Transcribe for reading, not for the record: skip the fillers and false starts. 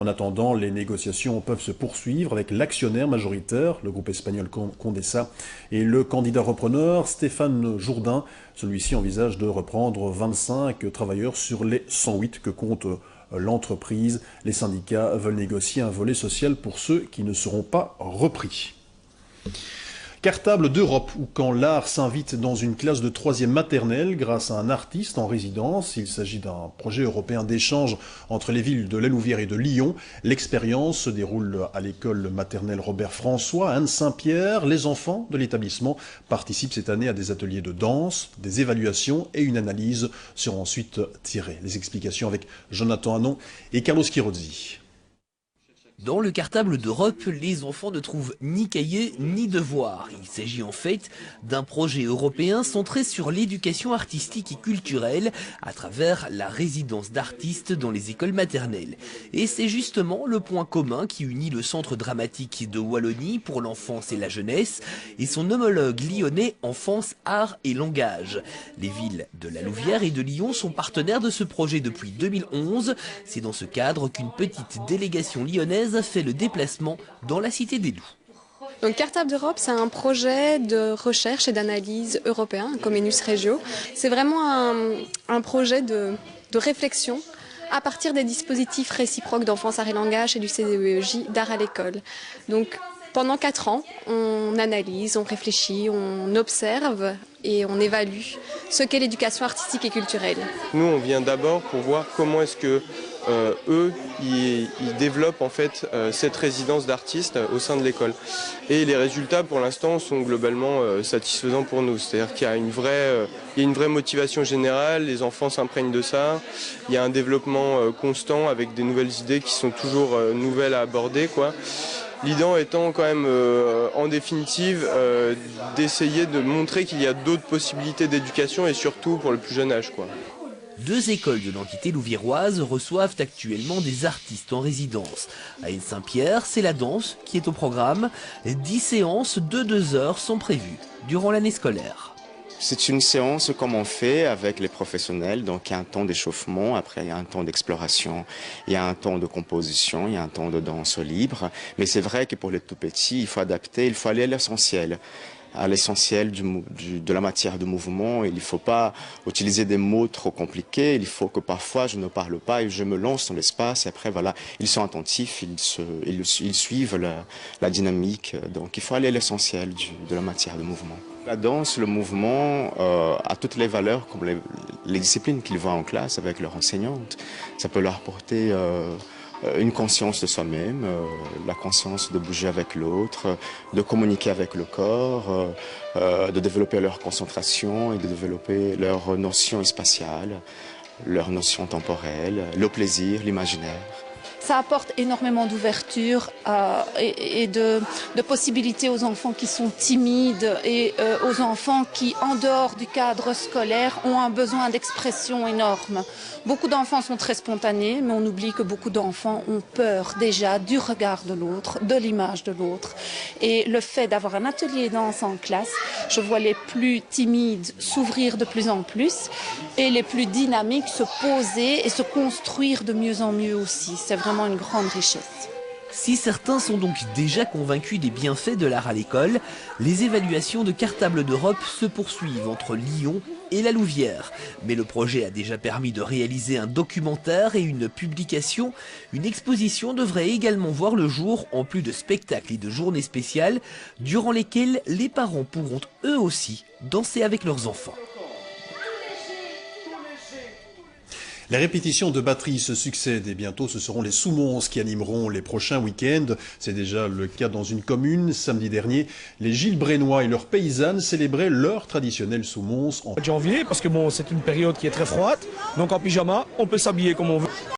En attendant, les négociations peuvent se poursuivre avec l'actionnaire majoritaire, le groupe espagnol Condesa, et le candidat repreneur Stéphane Jourdain. Celui-ci envisage de reprendre 25 travailleurs sur les 108 que compte l'entreprise. Les syndicats veulent négocier un volet social pour ceux qui ne seront pas repris. Cartable d'Europe, ou quand l'art s'invite dans une classe de 3e maternelle grâce à un artiste en résidence. Il s'agit d'un projet européen d'échange entre les villes de La Louvière et de Lyon. L'expérience se déroule à l'école maternelle Robert-François, à Anne-Saint-Pierre. Les enfants de l'établissement participent cette année à des ateliers de danse, des évaluations et une analyse seront ensuite tirées. Les explications avec Jonathan Hanon et Carlos Chirozzi. Dans le cartable d'Europe, les enfants ne trouvent ni cahier ni devoir. Il s'agit en fait d'un projet européen centré sur l'éducation artistique et culturelle à travers la résidence d'artistes dans les écoles maternelles. Et c'est justement le point commun qui unit le Centre dramatique de Wallonie pour l'enfance et la jeunesse et son homologue lyonnais Enfance, Art et Langage. Les villes de La Louvière et de Lyon sont partenaires de ce projet depuis 2011. C'est dans ce cadre qu'une petite délégation lyonnaise a fait le déplacement dans la Cité des Loups. Donc Cartable d'Europe, c'est un projet de recherche et d'analyse européen, un Comenius Regio. C'est vraiment un projet de réflexion à partir des dispositifs réciproques d'enfance, art et langage et du CDEJ d'art à l'école. Donc pendant 4 ans, on analyse, on réfléchit, on observe et on évalue ce qu'est l'éducation artistique et culturelle. Nous, on vient d'abord pour voir comment est-ce que eux, ils développent en fait cette résidence d'artistes au sein de l'école. Et les résultats, pour l'instant, sont globalement satisfaisants pour nous. C'est-à-dire qu'il y a une vraie motivation générale, les enfants s'imprègnent de ça. Il y a un développement constant avec des nouvelles idées qui sont toujours nouvelles à aborder, quoi. L'idée étant quand même, en définitive, d'essayer de montrer qu'il y a d'autres possibilités d'éducation et surtout pour le plus jeune âge, quoi. 2 écoles de l'entité louviéroise reçoivent actuellement des artistes en résidence. À Anne-Saint-Pierre, c'est la danse qui est au programme. 10 séances de 2 heures sont prévues durant l'année scolaire. C'est une séance comme on fait avec les professionnels, donc il y a un temps d'échauffement, après il y a un temps d'exploration, il y a un temps de composition, il y a un temps de danse libre. Mais c'est vrai que pour les tout petits, il faut adapter, il faut aller à l'essentiel de la matière de mouvement. Il ne faut pas utiliser des mots trop compliqués. Il faut que parfois je ne parle pas et je me lance dans l'espace. Et après, voilà, ils sont attentifs, ils suivent la dynamique. Donc il faut aller à l'essentiel de la matière de mouvement. La danse, le mouvement a toutes les valeurs comme les disciplines qu'ils voient en classe avec leur enseignante. Ça peut leur apporter une conscience de soi-même, la conscience de bouger avec l'autre, de communiquer avec le corps, de développer leur concentration et de développer leur notion spatiale, leur notion temporelle, le plaisir, l'imaginaire. Ça apporte énormément d'ouverture et de possibilités aux enfants qui sont timides et aux enfants qui, en dehors du cadre scolaire, ont un besoin d'expression énorme. Beaucoup d'enfants sont très spontanés, mais on oublie que beaucoup d'enfants ont peur déjà du regard de l'autre, de l'image de l'autre. Et le fait d'avoir un atelier danse en classe, je vois les plus timides s'ouvrir de plus en plus et les plus dynamiques se poser et se construire de mieux en mieux aussi. C'est vraiment une grande richesse. Si certains sont donc déjà convaincus des bienfaits de l'art à l'école, les évaluations de Cartable d'Europe se poursuivent entre Lyon et La Louvière. Mais le projet a déjà permis de réaliser un documentaire et une publication. Une exposition devrait également voir le jour, en plus de spectacles et de journées spéciales, durant lesquelles les parents pourront eux aussi danser avec leurs enfants. Les répétitions de batterie se succèdent et bientôt ce seront les Soumons qui animeront les prochains week-ends. C'est déjà le cas dans une commune. Samedi dernier, les Gilles-Brénois et leurs paysannes célébraient leur traditionnel Soumons en janvier, parce que bon, c'est une période qui est très froide, donc en pyjama, on peut s'habiller comme on veut.